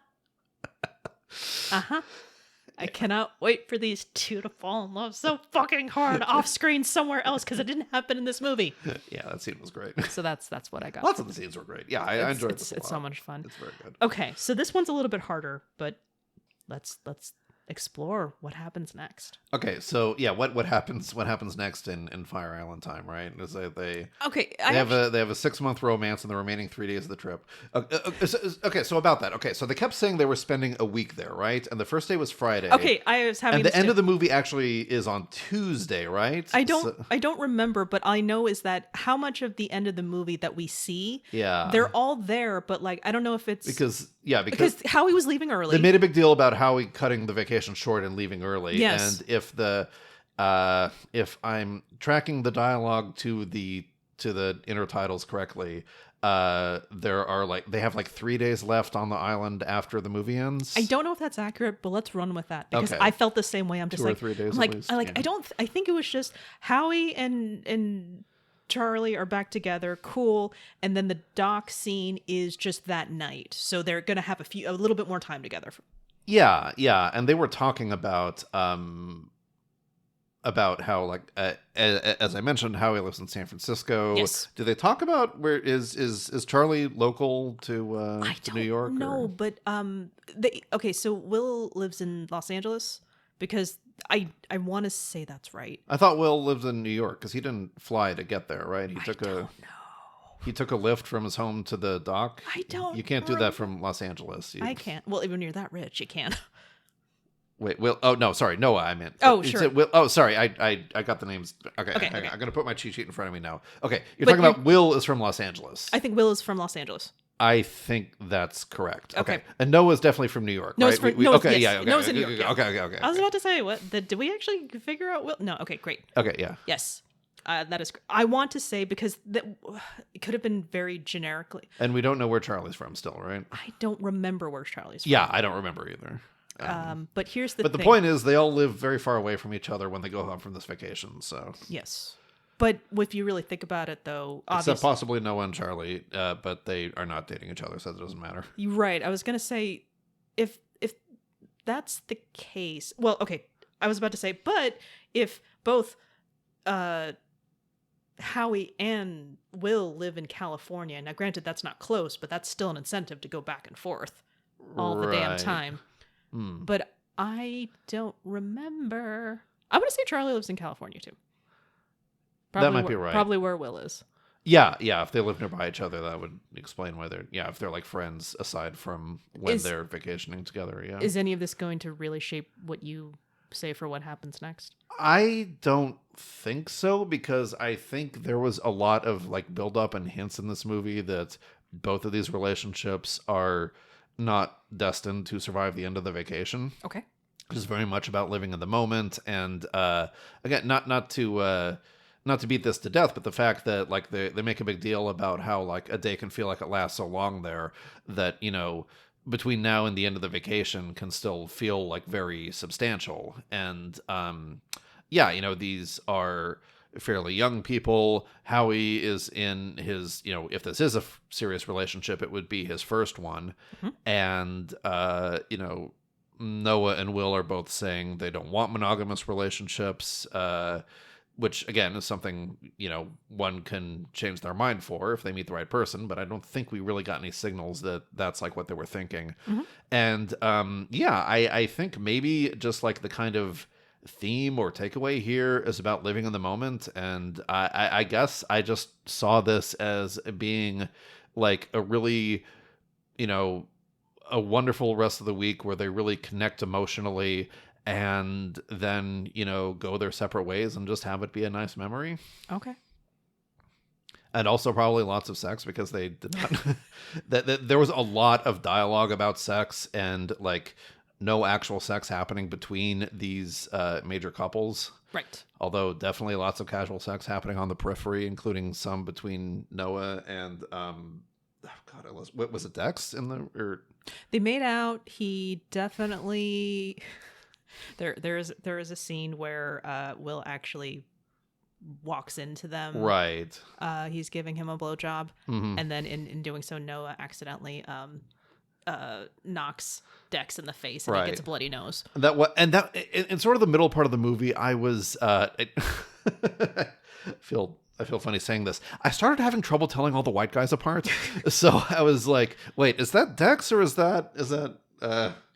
I cannot wait for these two to fall in love so fucking hard off screen somewhere else, because it didn't happen in this movie. Yeah, that scene was great. So that's what I got. Lots of the scenes were great. Yeah, I enjoyed this a lot. It's so much fun. It's very good. Okay, so this one's a little bit harder, but let's explore what happens next. Okay, so yeah, what happens next in Fire Island Time, right? Is they have a 6-month romance in the remaining 3 days of the trip. Okay, so about that. Okay, so they kept saying they were spending a week there, right? And the first day was Friday. Okay, I was having. And the end of the movie actually is on Tuesday, right? I don't remember, but I know is that how much of the end of the movie that we see. Yeah, they're all there, but like I don't know if it's because Howie was leaving early. They made a big deal about Howie cutting the vacation short and leaving early. Yes. And if I'm tracking the dialogue to the intertitles correctly, they have like 3 days left on the island after the movie ends. I don't know if that's accurate, but let's run with that because I felt the same way. I'm just 2 or 3 days. I think it was just Howie and Charlie are back together, cool, and then the dock scene is just that night, so they're gonna have a little bit more time together. Yeah, and they were talking about how, like, as I mentioned, Howie lives in San Francisco. Yes. Do they talk about where is Charlie local to New York? No, but so Will lives in Los Angeles because I want to say that's right. I thought Will lives in New York because he didn't fly to get there, right? He took a lift from his home to the dock. You can't do that from Los Angeles. I can't. Well, even when you're that rich, you can. Wait, Will? Oh no, sorry, Noah. I meant. Oh sure. Sorry, I got the names. Okay. I'm gonna put my cheat sheet in front of me now. Okay, you're talking about Will is from Los Angeles. I think Will is from Los Angeles. I think that's correct. Okay. And Noah's definitely from New York, right? Noah's in New York. Yeah. Okay. I was about to say, did we actually figure out Will? No. Okay, great. Okay, yeah. Yes. That is. I want to say because it could have been very generically. And we don't know where Charlie's from still, right? I don't remember where Charlie's from. Yeah, I don't remember either. But here's the thing. But the point is, they all live very far away from each other when they go home from this vacation. So yes. But if you really think about it, though, obviously, except possibly Noah and Charlie, but they are not dating each other, so it doesn't matter. You're right. I was gonna say, if that's the case, well, okay. I was about to say, but if both Howie and Will live in California, now granted that's not close, but that's still an incentive to go back and forth all the damn time. But I don't remember. I'm gonna say Charlie lives in California too. That might be right. Probably where Will is. Yeah. If they live nearby each other, that would explain why if they're like friends aside from when they're vacationing together. Yeah. Is any of this going to really shape what you say for what happens next? I don't think so, because I think there was a lot of like build up and hints in this movie that both of these relationships are not destined to survive the end of the vacation. Okay. Which is very much about living in the moment. And again, not to beat this to death, but the fact that like they make a big deal about how like a day can feel like it lasts so long there that, you know, between now and the end of the vacation can still feel like very substantial. And these are fairly young people. Howie is in his, if this is a serious relationship, it would be his first one. Mm-hmm. And Noah and Will are both saying they don't want monogamous relationships, which again is something, one can change their mind for if they meet the right person. But I don't think we really got any signals that that's like what they were thinking. Mm-hmm. And I think maybe just like the kind of theme or takeaway here is about living in the moment. And I guess I just saw this as being like a really, a wonderful rest of the week where they really connect emotionally and then, go their separate ways and just have it be a nice memory. Okay. And also probably lots of sex, because they did not... there was a lot of dialogue about sex and, like, no actual sex happening between these major couples. Right. Although definitely lots of casual sex happening on the periphery, including some between Noah and... what was it, Dex? They made out. He definitely... There is a scene where Will actually walks into them. Right. He's giving him a blowjob, Mm-hmm. and then in doing so, Noah accidentally knocks Dex in the face, and he gets a bloody nose. That in sort of the middle part of the movie, I was I feel funny saying this. I started having trouble telling all the white guys apart. So I was like, wait, is that Dex or is that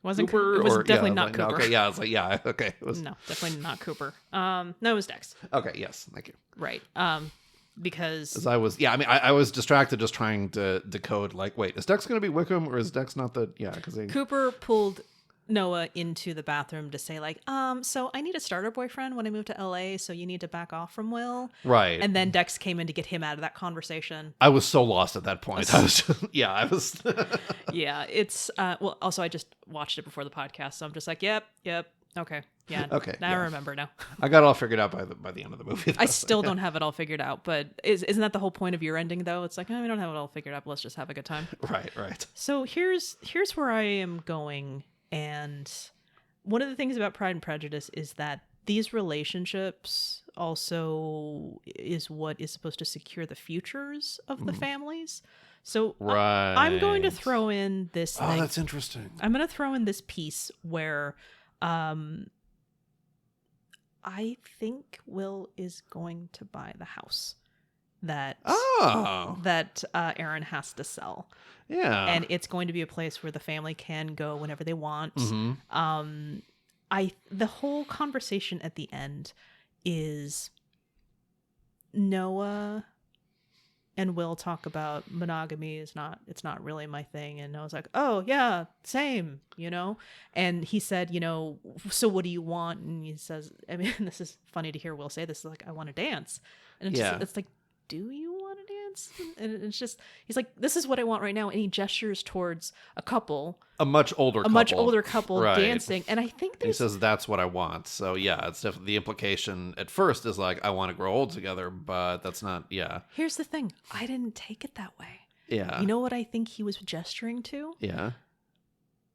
Wasn't Cooper? It was definitely not Cooper. No, okay, yeah, I was like, yeah, okay. It was... No, definitely not Cooper. No, it was Dex. Okay, yes, thank you. Right. Because I was distracted just trying to decode, like, wait, is Dex going to be Wickham or is Dex not the... Yeah, because Cooper pulled Noah into the bathroom to say, like, so I need a starter boyfriend when I move to LA, so you need to back off from Will. Right. And then Dex came in to get him out of that conversation. I was so lost at that point. I was just, Yeah, it's, well, also I just watched it before the podcast, so I'm just like, yep, okay. Yeah. Okay. Now I remember now. I got it all figured out by the end of the movie. Though, I still don't have it all figured out, but isn't that the whole point of your ending, though? It's like, we don't have it all figured out, but let's just have a good time. Right. So here's where I am going. And one of the things about Pride and Prejudice is that these relationships also is what is supposed to secure the futures of the families. So I'm going to throw in this thing. Oh, that's interesting. I'm going to throw in this piece where I think Will is going to buy the house that Aaron has to sell. Yeah. And it's going to be a place where the family can go whenever they want. Mm-hmm. The whole conversation at the end is Noah and Will talk about monogamy it's not really my thing. And I was like, oh yeah, same, And he said, so what do you want? And he says, I mean, this is funny to hear Will say this, like, I want to dance. And it's like, do you want to dance? And it's just, he's like, this is what I want right now. And he gestures towards a much older couple right. dancing. And I think he says, that's what I want. So yeah, it's definitely the implication at first is like, I want to grow old together, but that's not, yeah. Here's the thing. I didn't take it that way. Yeah. You know what I think he was gesturing to? Yeah.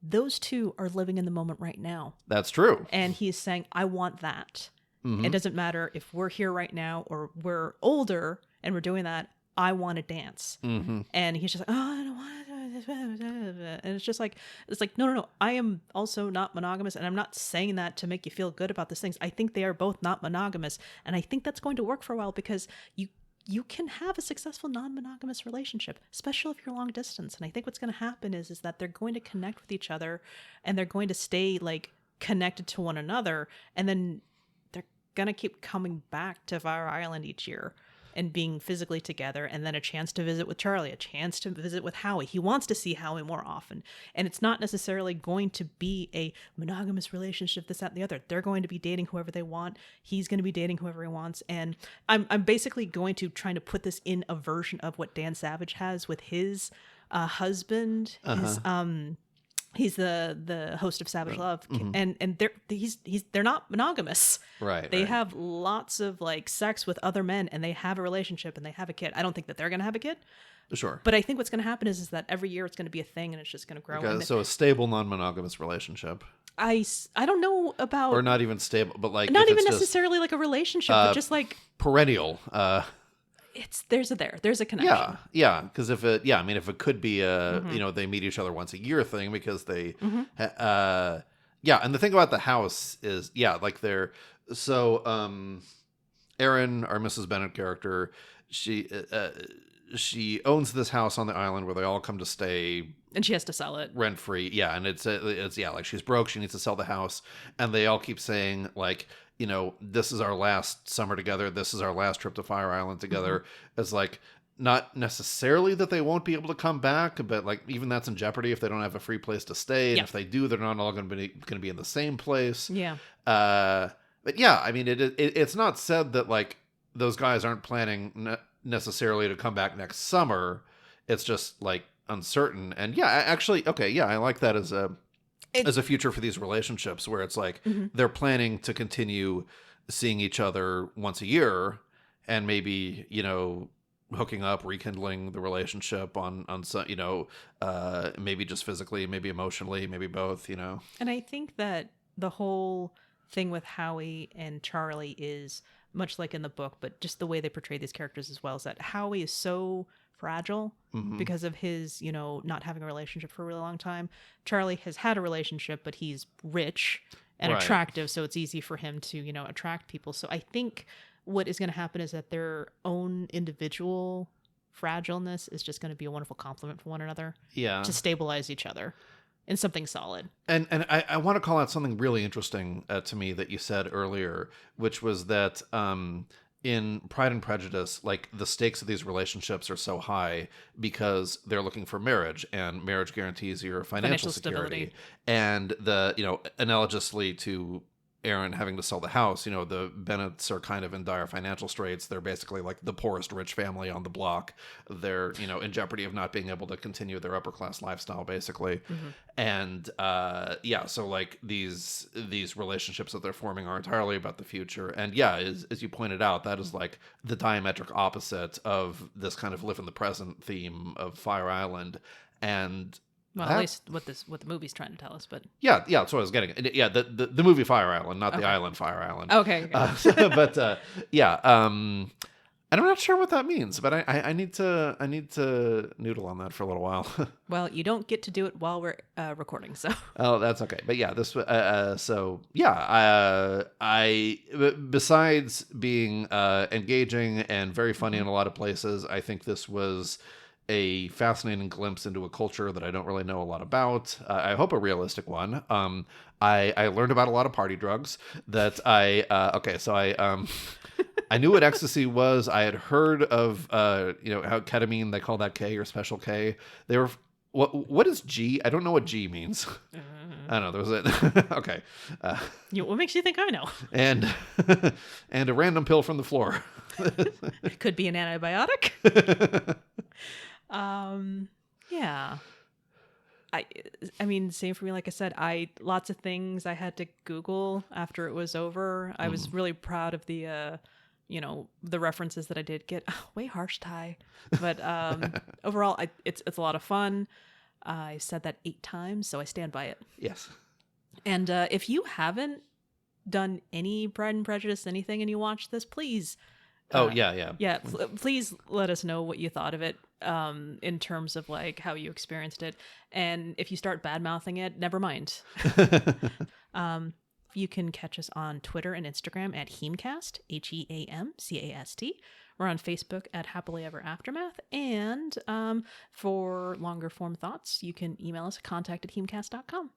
Those two are living in the moment right now. That's true. And he's saying, I want that. Mm-hmm. It doesn't matter if we're here right now or we're older and we're doing that. I want to dance. Mm-hmm. And he's just like, oh, I don't want to. And it's just like, no. I am also not monogamous. And I'm not saying that to make you feel good about these things. I think they are both not monogamous. And I think that's going to work for a while because you can have a successful non-monogamous relationship, especially if you're long distance. And I think what's going to happen is that they're going to connect with each other and they're going to stay like connected to one another. And then they're going to keep coming back to Fire Island each year and being physically together, and then a chance to visit with Charlie, a chance to visit with Howie. He wants to see Howie more often. And it's not necessarily going to be a monogamous relationship, this, that, and the other. They're going to be dating whoever they want. He's going to be dating whoever he wants. And I'm basically going to try to put this in a version of what Dan Savage has with his husband. He's the host of Savage Love, and they're not monogamous. Right. They have lots of like sex with other men, and they have a relationship, and they have a kid. I don't think that they're going to have a kid. Sure. But I think what's going to happen is that every year it's going to be a thing, and it's just going to grow. Okay, so a stable non-monogamous relationship. I don't know about, or not even stable, but like not even necessarily like a relationship, but just like perennial. There's a connection. Yeah, because if it could be they meet each other once a year thing because they, and the thing about the house is Erin, our Mrs. Bennett character, she owns this house on the island where they all come to stay. And she has to sell it rent free. Yeah. And it's like she's broke. She needs to sell the house. And they all keep saying like, this is our last summer together. This is our last trip to Fire Island together. It's like, not necessarily that they won't be able to come back, but like even that's in jeopardy if they don't have a free place to stay. And if they do, they're not all going to be in the same place. Yeah. But yeah, I mean, it's not said that like those guys aren't planning necessarily to come back next summer. It's just like uncertain. And yeah, actually, okay, yeah, I like that as a future for these relationships where it's like they're planning to continue seeing each other once a year and maybe, hooking up, rekindling the relationship on some, maybe just physically, maybe emotionally, maybe both, And I think that the whole thing with Howie and Charlie is much like in the book, but just the way they portray these characters as well is that Howie is so fragile because of his, not having a relationship for a really long time. Charlie has had a relationship, but he's rich and attractive, so it's easy for him to, attract people. So I think what is going to happen is that their own individual fragileness is just going to be a wonderful compliment for one another. Yeah. To stabilize each other in something solid. And I want to call out something really interesting to me that you said earlier, which was that in Pride and Prejudice, like the stakes of these relationships are so high because they're looking for marriage, and marriage guarantees your financial security. And analogously to Aaron having to sell the house, the Bennetts are kind of in dire financial straits. They're basically like the poorest rich family on the block. They're, in jeopardy of not being able to continue their upper class lifestyle, basically. And so like these relationships that they're forming are entirely about the future. And as you pointed out, that is like the diametric opposite of this kind of live in the present theme of Fire Island. And at least what the movie's trying to tell us, but that's what I was getting at. Yeah, the movie Fire Island, not the island Fire Island. Okay. And I'm not sure what that means, but I need to noodle on that for a little while. Well, you don't get to do it while we're recording, so. Oh, that's okay. But yeah, I besides being engaging and very funny in a lot of places, I think this was a fascinating glimpse into a culture that I don't really know a lot about. I hope a realistic one. I learned about a lot of party drugs that I knew what ecstasy was. I had heard of how ketamine, they call that K or special K. They were what is G? I don't know what G means. I don't know. There was it. Okay. What makes you think I know? And a random pill from the floor. It could be an antibiotic. Yeah. I mean, same for me. Like I said, lots of things I had to Google after it was over. I was really proud of the references that I did get. Way harsh, Ty. But overall, it's a lot of fun. I said that 8 times, so I stand by it. Yes. And if you haven't done any Pride and Prejudice, anything, and you watch this, please. Please let us know what you thought of it in terms of like how you experienced it. And if you start bad-mouthing it, never mind. You can catch us on Twitter and Instagram at HEAMCast, HEAMCAST. We're on Facebook at Happily Ever Aftermath. And for longer form thoughts, you can email us at contact@HEAMCast.com.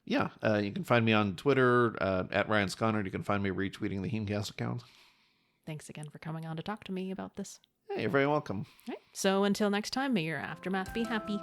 Yeah, you can find me on Twitter at Ryan Skonnord. You can find me retweeting the HEAMCast account. Thanks again for coming on to talk to me about this. Hey, you're very welcome. All right. So until next time, may your aftermath be happy.